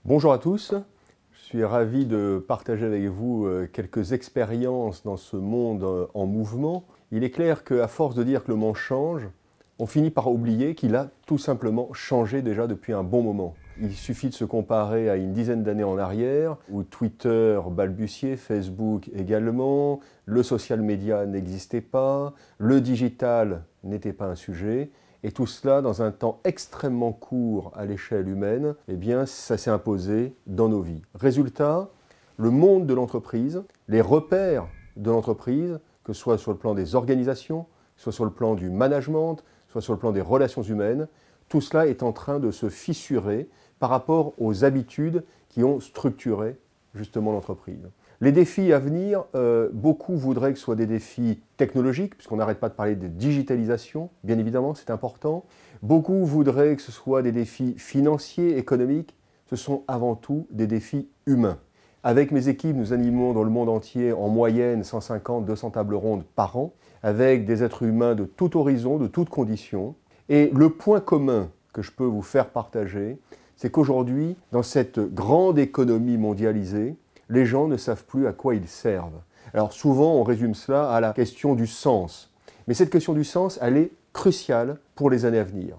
Bonjour à tous, je suis ravi de partager avec vous quelques expériences dans ce monde en mouvement. Il est clair qu'à force de dire que le monde change, on finit par oublier qu'il a tout simplement changé déjà depuis un bon moment. Il suffit de se comparer à une dizaine d'années en arrière, où Twitter balbutiait, Facebook également, le social media n'existait pas, le digital n'était pas un sujet. Et tout cela, dans un temps extrêmement court à l'échelle humaine, eh bien, ça s'est imposé dans nos vies. Résultat, le monde de l'entreprise, les repères de l'entreprise, que ce soit sur le plan des organisations, soit sur le plan du management, soit sur le plan des relations humaines, tout cela est en train de se fissurer par rapport aux habitudes qui ont structuré justement l'entreprise. Les défis à venir, beaucoup voudraient que ce soit des défis technologiques, puisqu'on n'arrête pas de parler de digitalisation, bien évidemment, c'est important. Beaucoup voudraient que ce soit des défis financiers, économiques. Ce sont avant tout des défis humains. Avec mes équipes, nous animons dans le monde entier en moyenne 150-200 tables rondes par an, avec des êtres humains de tout horizon, de toutes conditions. Et le point commun que je peux vous faire partager, c'est qu'aujourd'hui, dans cette grande économie mondialisée, les gens ne savent plus à quoi ils servent. Alors souvent, on résume cela à la question du sens. Mais cette question du sens, elle est cruciale pour les années à venir.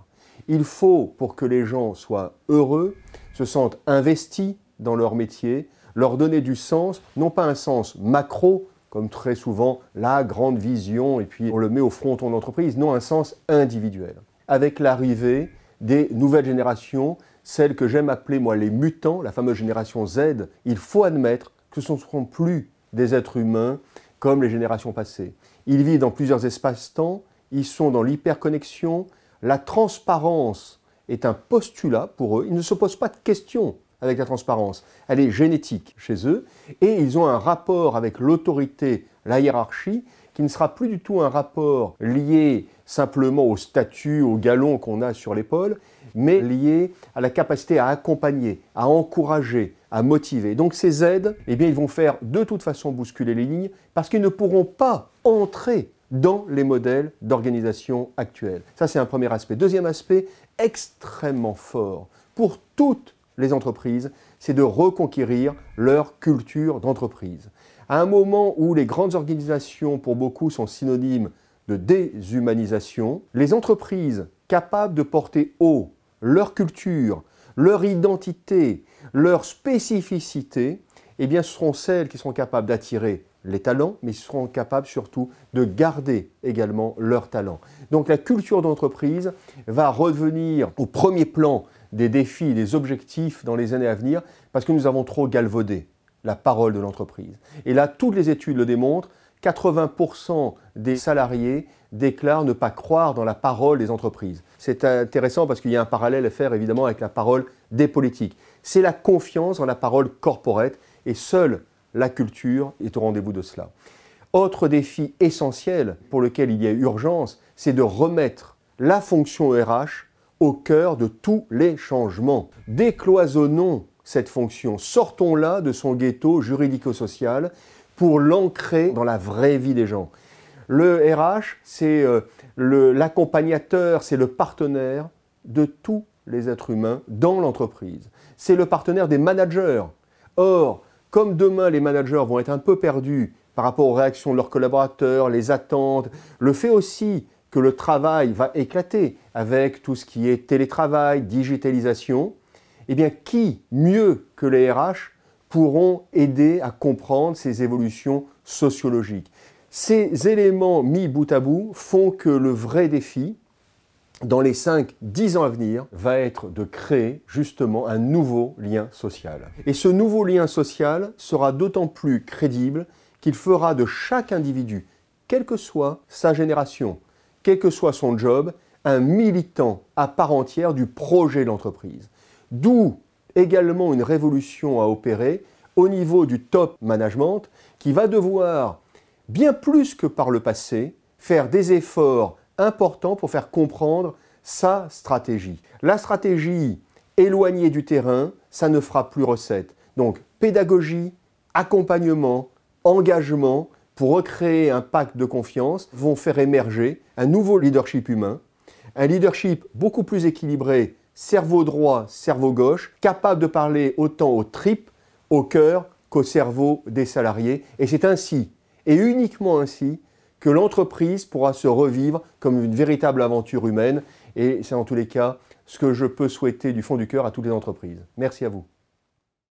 Il faut, pour que les gens soient heureux, se sentent investis dans leur métier, leur donner du sens, non pas un sens macro, comme très souvent la grande vision, et puis on le met au fronton de l'entreprise, non, un sens individuel. Avec l'arrivée des nouvelles générations, celles que j'aime appeler moi les mutants, la fameuse génération Z, il faut admettre que ce ne seront plus des êtres humains comme les générations passées. Ils vivent dans plusieurs espaces-temps, ils sont dans l'hyperconnexion, la transparence est un postulat pour eux, ils ne se posent pas de questions avec la transparence, elle est génétique chez eux, et ils ont un rapport avec l'autorité, la hiérarchie, qui ne sera plus du tout un rapport lié simplement au statut, au galon qu'on a sur l'épaule, mais lié à la capacité à accompagner, à encourager, à motiver. Donc ces aides, eh bien, ils vont faire de toute façon bousculer les lignes parce qu'ils ne pourront pas entrer dans les modèles d'organisation actuels. Ça, c'est un premier aspect. Deuxième aspect, extrêmement fort pour toutes les entreprises, c'est de reconquérir leur culture d'entreprise. À un moment où les grandes organisations, pour beaucoup, sont synonymes de déshumanisation, les entreprises capables de porter haut leur culture, leur identité, leur spécificité, eh bien, ce seront celles qui seront capables d'attirer les talents, mais seront capables surtout de garder également leurs talents. Donc la culture d'entreprise va revenir au premier plan des défis, des objectifs dans les années à venir, parce que nous avons trop galvaudé la parole de l'entreprise. Et là, toutes les études le démontrent, 80% des salariés déclarent ne pas croire dans la parole des entreprises. C'est intéressant parce qu'il y a un parallèle à faire évidemment avec la parole des politiques. C'est la confiance dans la parole corporate et seule la culture est au rendez-vous de cela. Autre défi essentiel pour lequel il y a urgence, c'est de remettre la fonction RH au cœur de tous les changements. Décloisonnons cette fonction, sortons-la de son ghetto juridico-social pour l'ancrer dans la vraie vie des gens. Le RH, c'est l'accompagnateur, c'est le partenaire de tous les êtres humains dans l'entreprise. C'est le partenaire des managers. Or, comme demain les managers vont être un peu perdus par rapport aux réactions de leurs collaborateurs, les attentes, le fait aussi que le travail va éclater avec tout ce qui est télétravail, digitalisation, eh bien, qui, mieux que les RH, pourront aider à comprendre ces évolutions sociologiques. Ces éléments mis bout à bout font que le vrai défi, dans les 5-10 ans à venir, va être de créer justement un nouveau lien social. Et ce nouveau lien social sera d'autant plus crédible qu'il fera de chaque individu, quelle que soit sa génération, quel que soit son job, un militant à part entière du projet de l'entreprise. D'où également une révolution à opérer au niveau du top management qui va devoir, bien plus que par le passé, faire des efforts importants pour faire comprendre sa stratégie. La stratégie éloignée du terrain, ça ne fera plus recette. Donc pédagogie, accompagnement, engagement pour recréer un pacte de confiance vont faire émerger un nouveau leadership humain, un leadership beaucoup plus équilibré cerveau droit, cerveau gauche, capable de parler autant aux tripes, au cœur qu'au cerveau des salariés. Et c'est ainsi, et uniquement ainsi, que l'entreprise pourra se revivre comme une véritable aventure humaine. Et c'est en tous les cas ce que je peux souhaiter du fond du cœur à toutes les entreprises. Merci à vous.